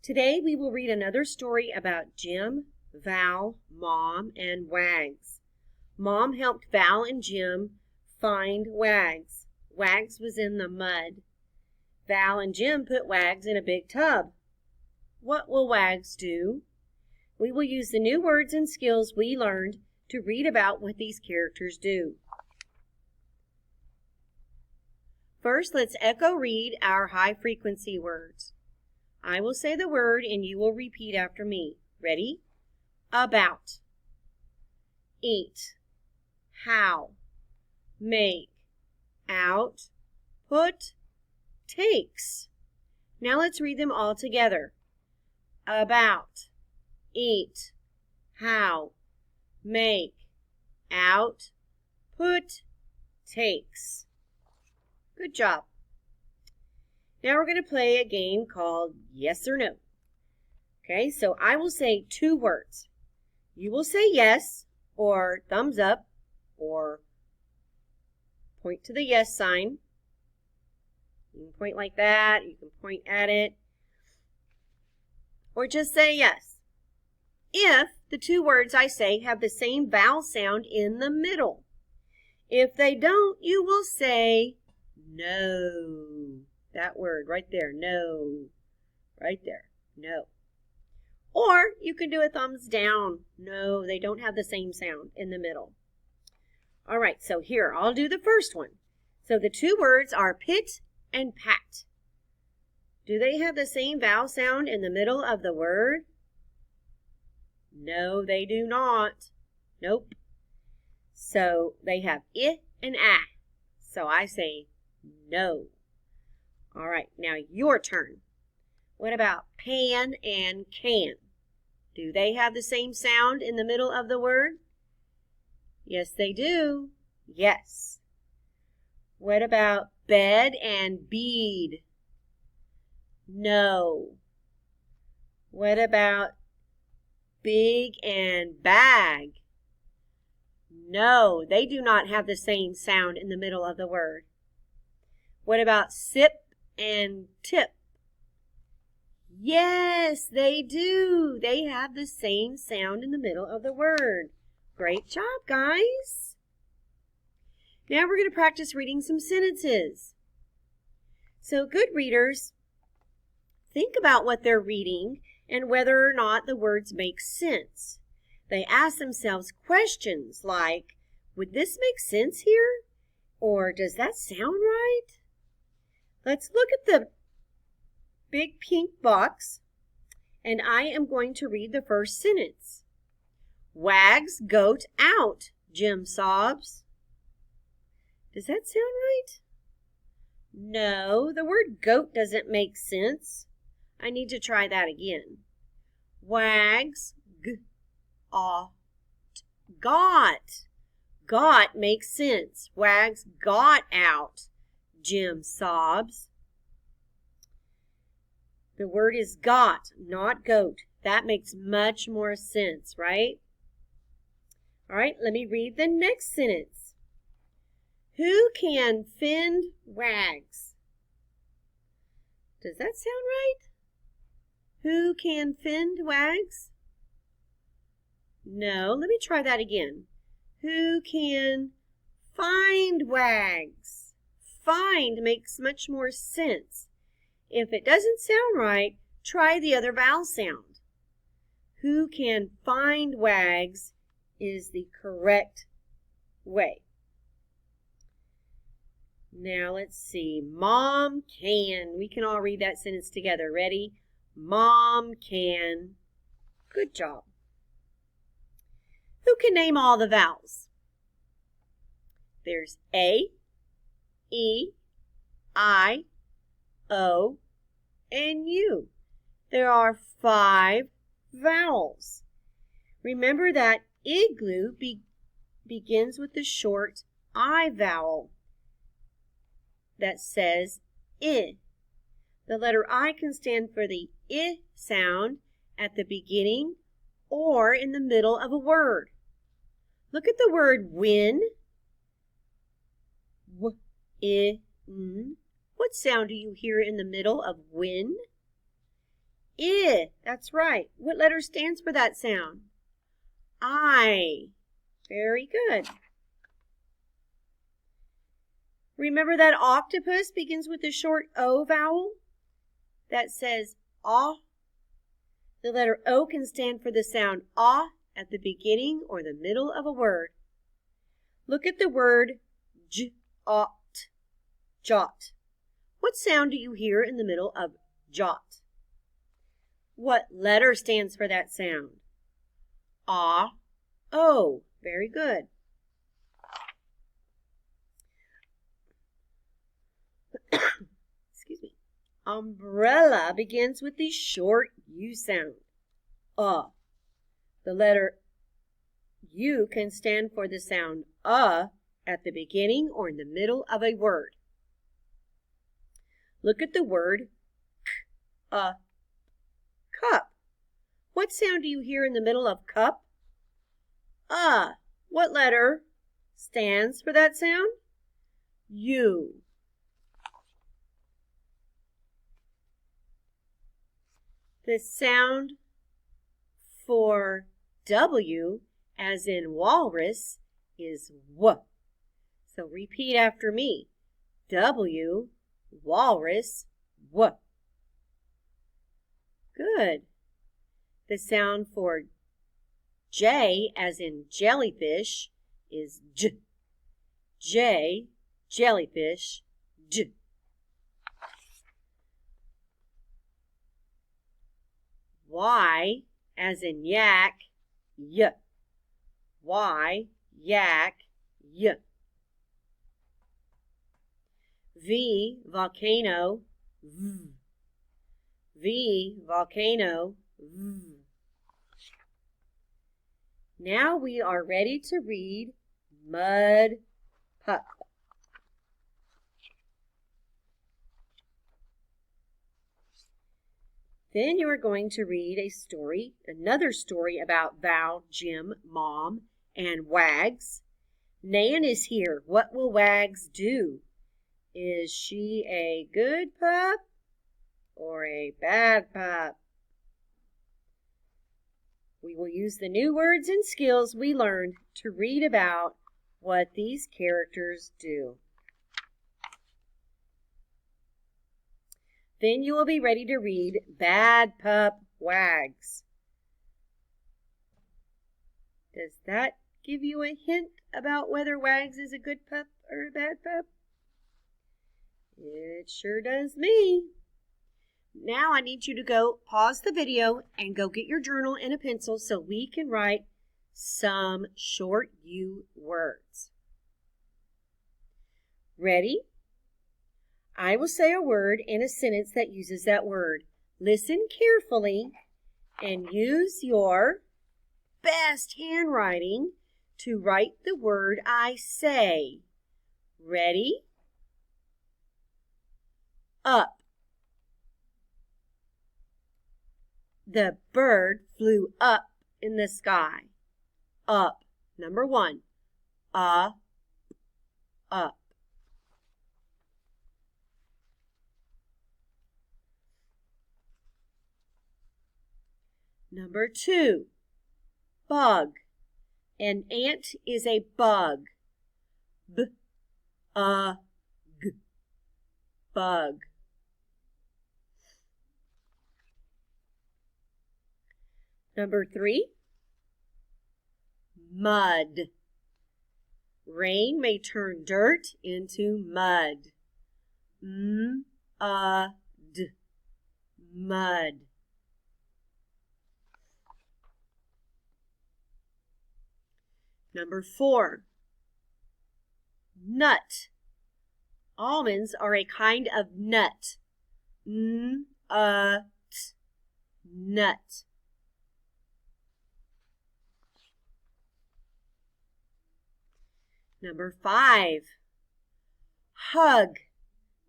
Today we will read another story about Jim, Val, Mom, and Wags. Mom helped Val and Jim find Wags. Wags was in the mud. Val and Jim put Wags in a big tub. What will Wags do? We will use the new words and skills we learned to read about what these characters do. First, let's echo read our high-frequency words. I will say the word and you will repeat after me. Ready? About, eat, how, make, out, put, takes. Now let's read them all together. About, eat, how, make, out, put, takes. Good job. Now we're going to play a game called Yes or No. Okay, so I will say two words. You will say yes, or thumbs up, or point to the yes sign. You can point like that, you can point at it, or just say yes. If the two words I say have the same vowel sound in the middle. If they don't, you will say no. That word right there, no. Right there, no. Or you can do a thumbs down. No, they don't have the same sound in the middle. All right, so here, I'll do the first one. So the two words are pit and pat. Do they have the same vowel sound in the middle of the word? No, they do not. Nope. So they have I and ah. So I say no. All right, now your turn. What about pan and can? Do they have the same sound in the middle of the word? Yes, they do. Yes. What about bed and bead? No. What about big and bag? No, they do not have the same sound in the middle of the word. What about sip and tip? Yes, they do. They have the same sound in the middle of the word. Great job, guys. Now we're going to practice reading some sentences. So good readers, think about what they're reading and whether or not the words make sense. They ask themselves questions like, would this make sense here? Or does that sound right? Let's look at the big pink box, and I am going to read the first sentence. Wags goat out, Jim sobs. Does that sound right? No, the word goat doesn't make sense. I need to try that again. Wags got. Got makes sense. Wags got out, Jim sobs. The word is got, not goat. That makes much more sense, right? All right, let me read the next sentence. Who can fend Wags? Does that sound right? Who can fend Wags? No, let me try that again. Who can find Wags? Find makes much more sense. If it doesn't sound right, try the other vowel sound. Who can find Wags is the correct way. Now let's see. Mom can. We can all read that sentence together. Ready? Mom can. Good job. Who can name all the vowels? There's A, E, I, O, and U. There are 5 vowels. Remember that igloo begins with the short I vowel that says I. The letter I can stand for the I sound at the beginning or in the middle of a word. Look at the word win. W-I-N. What sound do you hear in the middle of win? I. That's right. What letter stands for that sound? I. Very good. Remember that octopus begins with the short O vowel? That says ah. The letter O can stand for the sound ah at the beginning or the middle of a word. Look at the word jot. Jot. What sound do you hear in the middle of jot? What letter stands for that sound? Ah, O. Very good. Excuse me. Umbrella begins with the short U sound. The letter U can stand for the sound at the beginning or in the middle of a word. Look at the word cup. What sound do you hear in the middle of cup? What letter stands for that sound? U. The sound for W, as in walrus, is W. So repeat after me. W, walrus, W. Good. The sound for J, as in jellyfish, is J. J, jellyfish, J. Y, as in yak, Y. Y, yak, Y. V, volcano, V. V, volcano, V. Now we are ready to read mud pup. Then you are going to read another story about Val, Jim, Mom, and Wags. Nan is here. What will Wags do? Is she a good pup or a bad pup? We will use the new words and skills we learned to read about what these characters do. Then you will be ready to read Bad Pup Wags. Does that give you a hint about whether Wags is a good pup or a bad pup? It sure does me. Now I need you to go pause the video and go get your journal and a pencil so we can write some short U words. Ready? I will say a word in a sentence that uses that word. Listen carefully and use your best handwriting to write the word I say. Ready? Up. The bird flew up in the sky. Up. Number 1. Up. Number 2. Bug. An ant is a bug. B-U-G. Bug. Number 3. Mud. Rain may turn dirt into mud. M-U-D. Mud. Number 4. Nut. Almonds are a kind of nut. N-U-T. Nut. Number 5. Hug.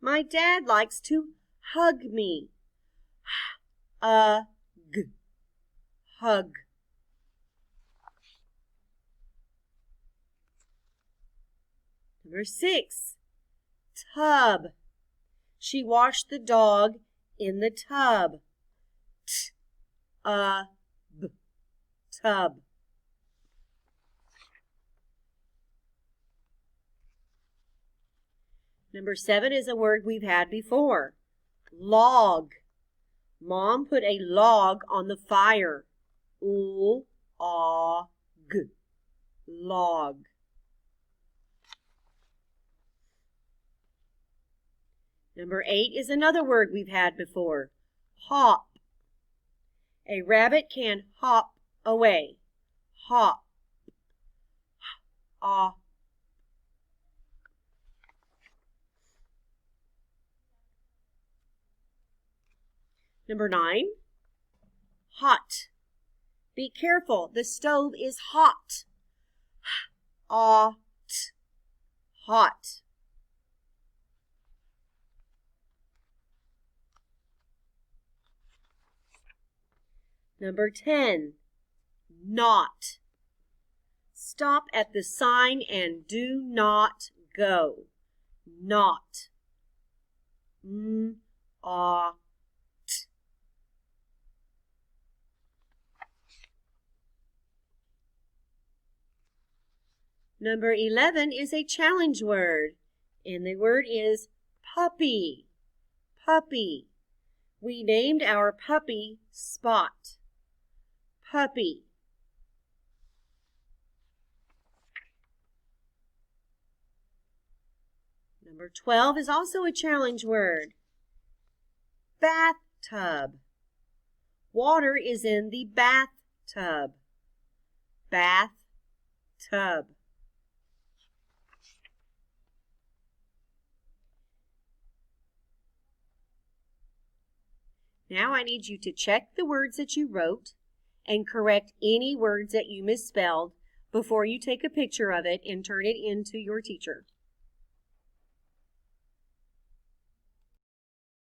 My dad likes to hug me. H-U-G. Hug. Number 6. Tub. She washed the dog in the tub. Tub. Number 7 is a word we've had before. Log. Mom put a log on the fire. Log. Log. Number 8 is another word we've had before. Hop. A rabbit can hop away. Hop. Number 9, hot. Be careful, the stove is hot. Hot. Number 10, not. Stop at the sign and do not go. Not. Number 11 is a challenge word, and the word is puppy. Puppy. We named our puppy Spot. Puppy. Number 12 is also a challenge word. Bathtub. Water is in the bathtub. Bathtub. Now I need you to check the words that you wrote and correct any words that you misspelled before you take a picture of it and turn it in to your teacher.